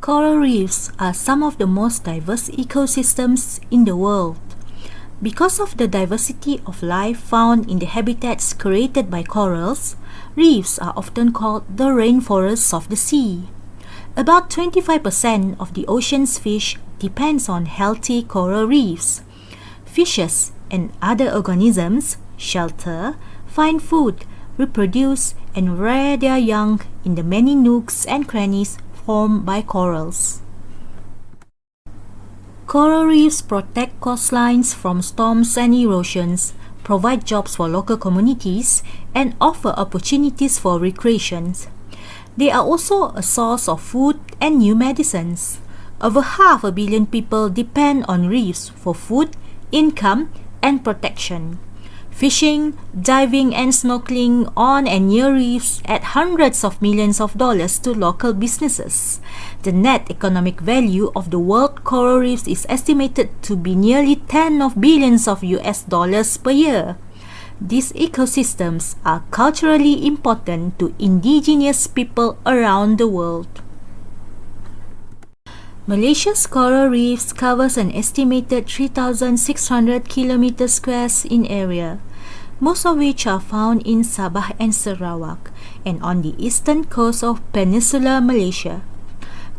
Coral reefs are some of the most diverse ecosystems in the world. Because of the diversity of life found in the habitats created by corals, reefs are often called the rainforests of the sea. About 25% of the ocean's fish depends on healthy coral reefs. Fishes and other organisms shelter, find food, reproduce, and rear their young in the many nooks and crannies formed by corals. Coral reefs protect coastlines from storms and erosions, provide jobs for local communities, and offer opportunities for recreation. They are also a source of food and new medicines. Over 500 million people depend on reefs for food, income, and protection. Fishing, diving, and snorkeling on and near reefs add hundreds of millions of dollars to local businesses. The net economic value of the world coral reefs is estimated to be nearly 10 of billions of US dollars per year. These ecosystems are culturally important to indigenous people around the world. Malaysia's coral reefs covers an estimated 3,600 km squares in area, most of which are found in Sabah and Sarawak and on the eastern coast of peninsular Malaysia.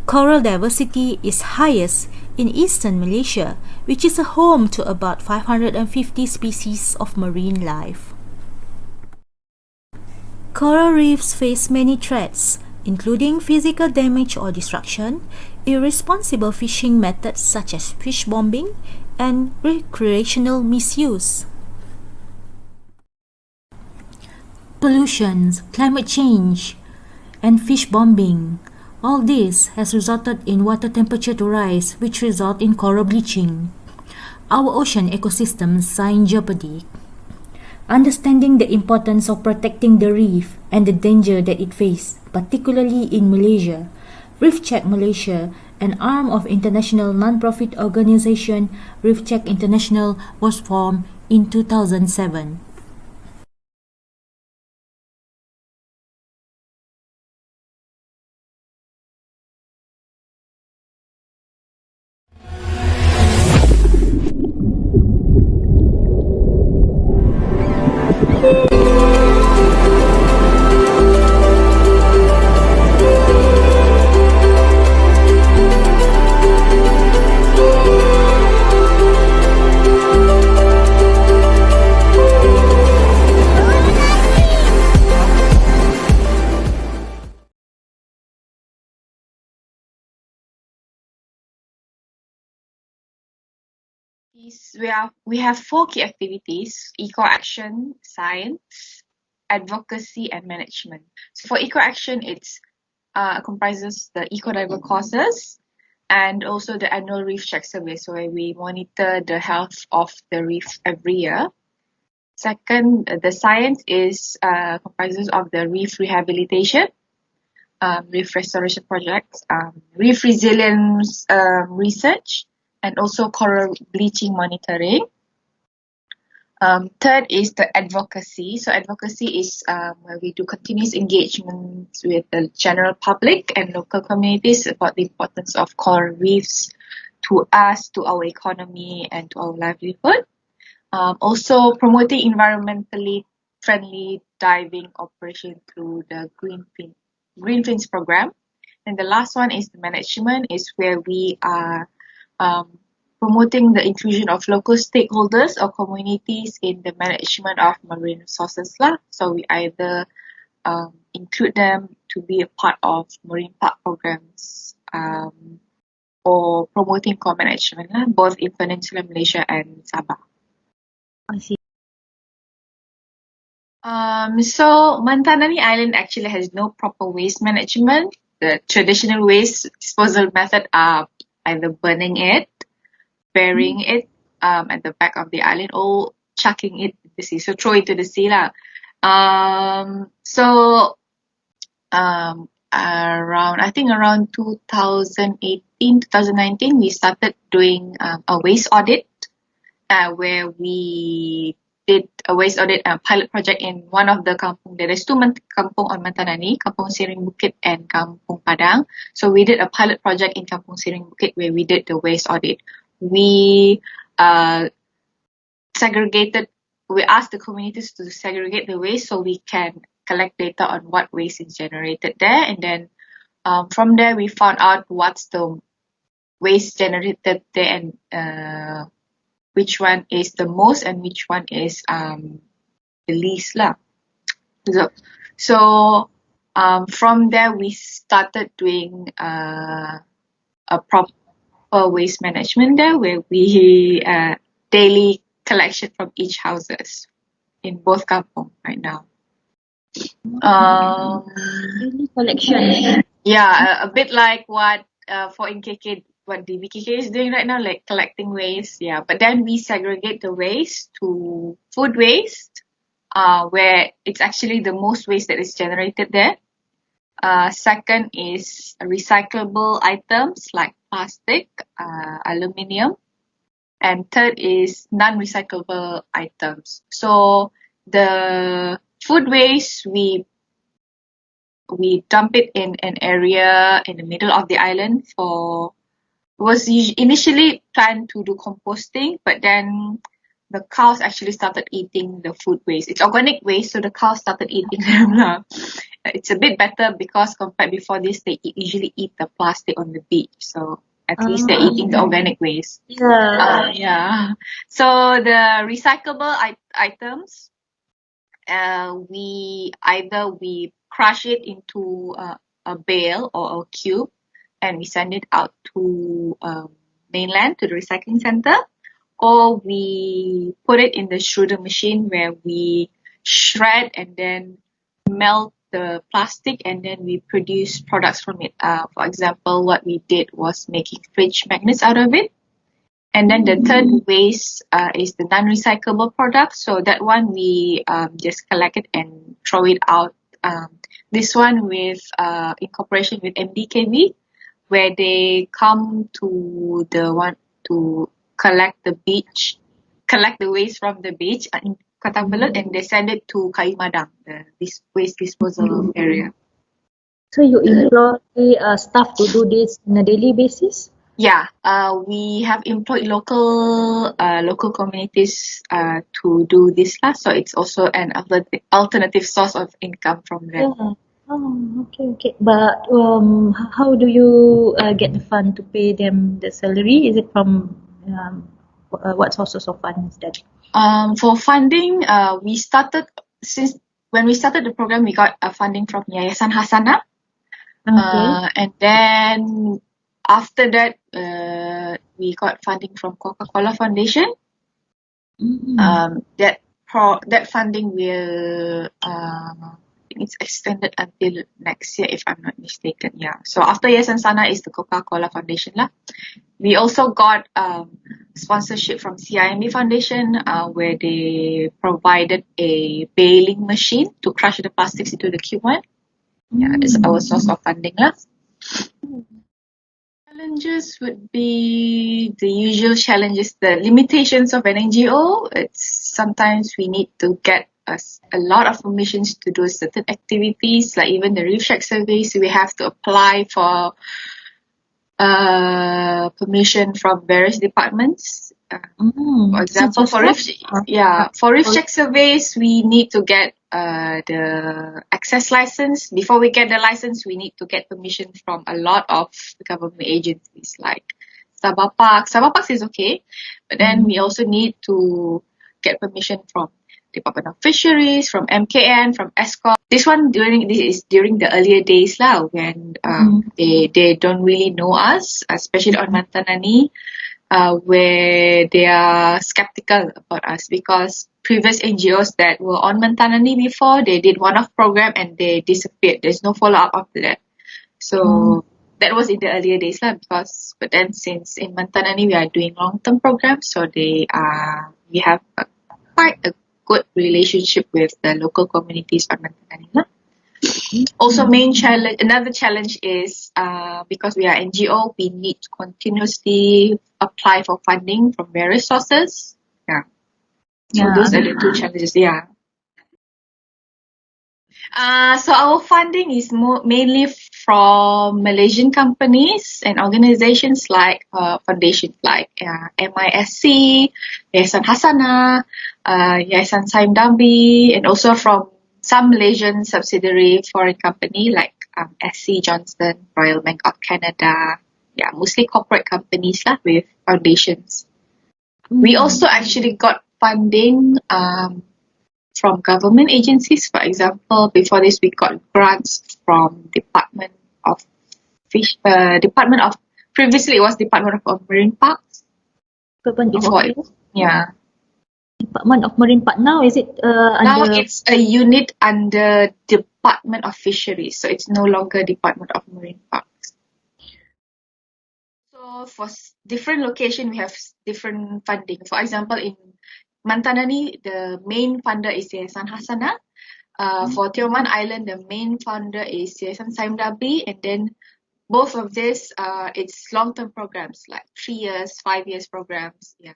Coral diversity is highest in eastern Malaysia, which is a home to about 550 species of marine life. Coral reefs face many threats, including physical damage or destruction, irresponsible fishing methods such as fish bombing, and recreational misuse. Pollution, climate change, and fish bombing. All this has resulted in water temperature to rise, which result in coral bleaching. Our ocean ecosystems are in jeopardy. Understanding the importance of protecting the reef and the danger that it faces, particularly in Malaysia, Reef Check Malaysia, an arm of international non-profit organization Reef Check International, was formed in 2007. We have four key activities: eco-action, science, advocacy, and management. So for eco-action, it's comprises the eco-diver courses and also the annual reef check survey, so where we monitor the health of the reef every year. Second, the science is comprises of the reef rehabilitation, reef restoration projects, reef resilience research, and also coral bleaching monitoring. Third is the advocacy. So advocacy is where we do continuous engagement with the general public and local communities about the importance of coral reefs to us, to our economy, and to our livelihood. Also promoting environmentally friendly diving operation through the Green Fins program. And the last one is the management, is where we are promoting the inclusion of local stakeholders or communities in the management of marine resources. So we either include them to be a part of marine park programs or promoting co-management, both in Peninsular Malaysia and Sabah. I see. So Mantanani Island actually has no proper waste management. The traditional waste disposal method are either burning it, burying it at the back of the island, or chucking it in the sea. So throw it to the sea lah. Around 2018, 2019, we started doing a waste audit where we did a waste audit pilot project in one of the kampung. There is two kampung on Mantanani, Kampung Siring Bukit and Kampung Padang. So we did a pilot project in Kampung Siring Bukit where we did the waste audit. We we asked the communities to segregate the waste so we can collect data on what waste is generated there. And then from there, we found out what's the waste generated there and which one is the most and which one is the least lah. So from there, we started doing a proper waste management there, where we daily collection from each houses in both kampung right now. Daily collection. Yeah, a bit like what for NKK, what the BKK is doing right now, like collecting waste. Yeah, but then we segregate the waste to food waste, where it's actually the most waste that is generated there. Second is recyclable items like plastic, aluminium, and third is non-recyclable items. So the food waste, we dump it in an area in the middle of the island was initially planned to do composting, but then the cows actually started eating the food waste. It's organic waste, so the cows started eating them. It's a bit better because compared before this, they usually eat the plastic on the beach. So at least they're eating the organic waste. Yeah. So the recyclable items, we crush it into a bale or a cube, and we send it out to mainland, to the recycling center, or we put it in the shredder machine where we shred and then melt the plastic, and then we produce products from it. For example, what we did was making fridge magnets out of it. And then the third waste is the non-recyclable product. So that one we just collect it and throw it out. This one with in cooperation with MDKB, where they come to collect the waste from the beach in Kota Belud, and they send it to Kayu Madang, this waste disposal area. So you employ staff to do this on a daily basis? Yeah, we have employed local communities to do this lah. So it's also an alternative source of income from them. Yeah. Oh, okay. But how do you get the fund to pay them the salary? Is it from what sources of funds that? For funding, when we started the program, we got funding from Yayasan Hasana. Okay. And then after that, we got funding from Coca-Cola Foundation. That funding will it's extended until next year, if I'm not mistaken. Yeah. So after Yayasan Sana is the Coca-Cola Foundation lah. We also got sponsorship from CIMB Foundation, where they provided a baling machine to crush the plastics into the cube one. Yeah, it's our source of funding lah. Challenges would be the usual challenges, the limitations of an NGO. It's sometimes we need to get a lot of permissions to do certain activities, like even the Reef Check surveys. We have to apply for permission from various departments. For example, for Reef Check surveys, we need to get the access license. Before we get the license, we need to get permission from a lot of government agencies like Sabah Parks. Sabah Parks is okay, but then we also need to get permission from Department of Fisheries, from MKN, from ESCOM. This is during the earlier days lah, when they don't really know us, especially on Mantanani, where they are skeptical about us because previous NGOs that were on Mantanani before, they did one-off program and they disappeared. There's no follow-up after that. So that was in the earlier days lah, but then since in Mantanani we are doing long-term programs, so we have quite a good relationship with the local communities on Mantanani lah. Also, another challenge is because we are NGO, we need to continuously apply for funding from various sources. Yeah. So Yeah. those are the two challenges. Yeah. So our funding is mainly from Malaysian companies and organizations like foundations like MISC, Yayasan Hasana, Yayasan Saim Dambi, and also from some Malaysian subsidiary foreign company like SC Johnson, Royal Bank of Canada. Yeah, mostly corporate companies lah with foundations. We also actually got funding from government agencies. For example, before this, we got grants from Department of previously it was Department of Marine Parks. Before it, yeah. Department of Marine Park. Now is it Now under? it's a unit under Department of Fisheries, so it's no longer Department of Marine Parks. So for different location, we have different funding. For example, in Mantanani, the main funder is Yayasan Hasana. For Tioman Island, the main funder is Yayasan Saim Dambi, and then both of this, it's long-term programs like 3 years, 5 years programs. Yeah.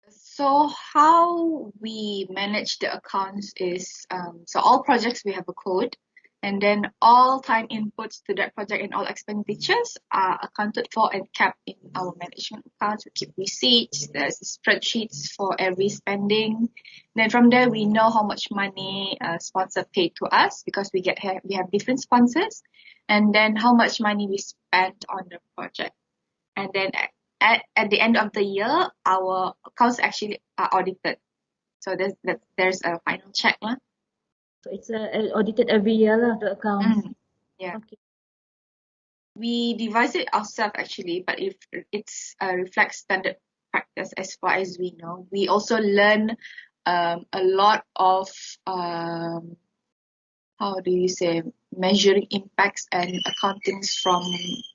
So how we manage the accounts is so all projects we have a code, and then all time inputs to that project and all expenditures are accounted for and kept in our management accounts. We keep receipts, there's spreadsheets for every spending. Then from there we know how much money a sponsor paid to us because we have different sponsors, and then how much money we spent on the project. And then at the end of the year, our accounts actually are audited. So there's a final check lah. So it's audited every year lah, the accounts. Yeah. Okay. We devise it ourselves actually, but if it's reflects standard practice as far as we know. We also learn a lot of how do you say, measuring impacts and accountings from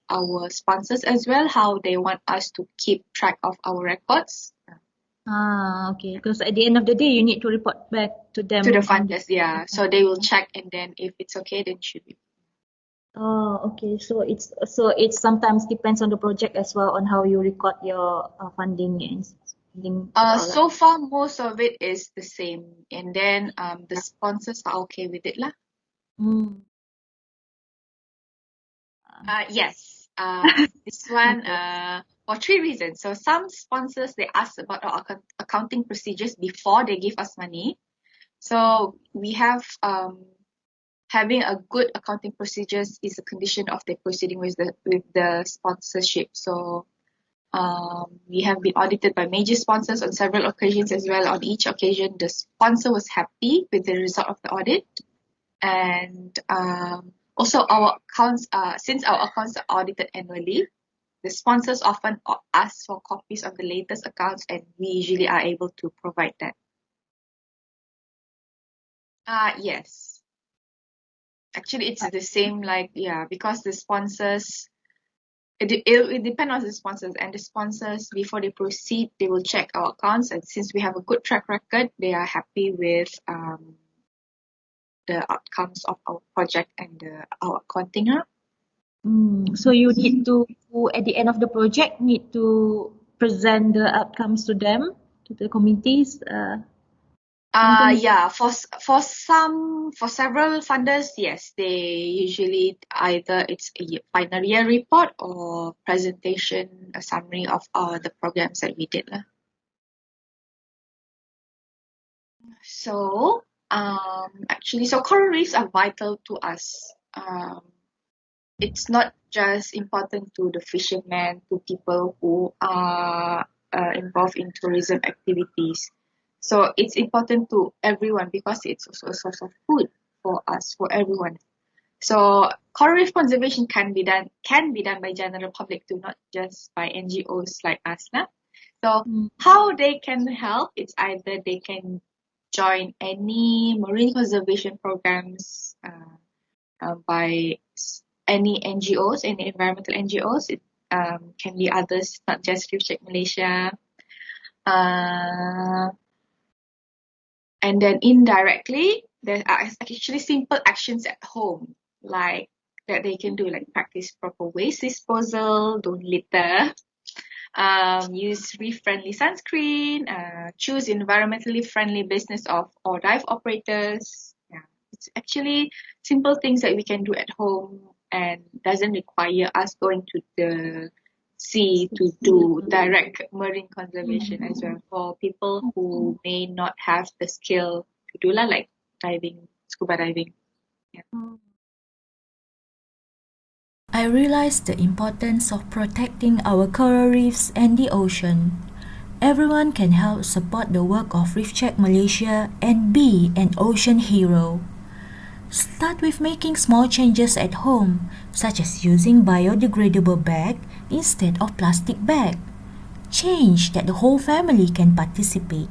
our sponsors as well, how they want us to keep track of our records. Okay. Because at the end of the day, you need to report back to them. To the funders, yeah. So they will check, and then if it's okay, then should be. Okay. So it sometimes depends on the project as well on how you record your funding and funding. So far, most of it is the same, and then the sponsors are okay with it lah. Yes. This one for 3 reasons. So some sponsors, they ask about our accounting procedures before they give us money. So we have having a good accounting procedures is a condition of the proceeding with the sponsorship. So we have been audited by major sponsors on several occasions as well. On each occasion, the sponsor was happy with the result of the audit, and also our accounts, since our accounts are audited annually, the sponsors often ask for copies of the latest accounts, and we usually are able to provide that. Yes. Actually, it's the same, because the sponsors, it depends on the sponsors, and the sponsors, before they proceed, they will check our accounts, and since we have a good track record, they are happy with the outcomes of our project and our accounting. So you need to, at the end of the project, need to present the outcomes to them, to the committees. Yeah, for several funders, yes, they usually either it's a final year report or presentation, a summary of the programs that we did lah. So actually, so coral reefs are vital to us. It's not just important to the fishermen, to people who are involved in tourism activities. So it's important to everyone because it's also a source of food for us, for everyone. So coral reef conservation can be done by general public too, not just by NGOs like us. So how they can help? It's either they can join any marine conservation programs by any NGOs, any environmental NGOs. It can be others, not just Reef Malaysia. And then indirectly, there are actually simple actions at home, like that they can do, like practice proper waste disposal, don't litter, use reef-friendly sunscreen, choose environmentally friendly business or dive operators. Yeah, it's actually simple things that we can do at home and doesn't require us going to the sea to do direct marine conservation as well for people who may not have the skill to do like diving, scuba diving. Yeah. I realized the importance of protecting our coral reefs and the ocean. Everyone can help support the work of Reef Check Malaysia and be an ocean hero. Start with making small changes at home, such as using biodegradable bag instead of plastic bag. Change that the whole family can participate.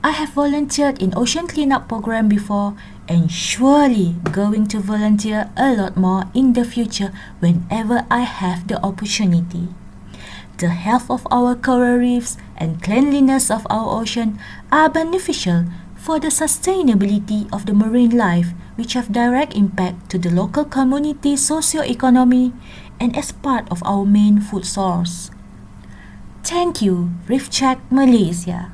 I have volunteered in ocean cleanup program before and surely going to volunteer a lot more in the future whenever I have the opportunity. The health of our coral reefs and cleanliness of our ocean are beneficial for the sustainability of the marine life, which have direct impact to the local community socio-economy and as part of our main food source. Thank you, Reef Check Malaysia.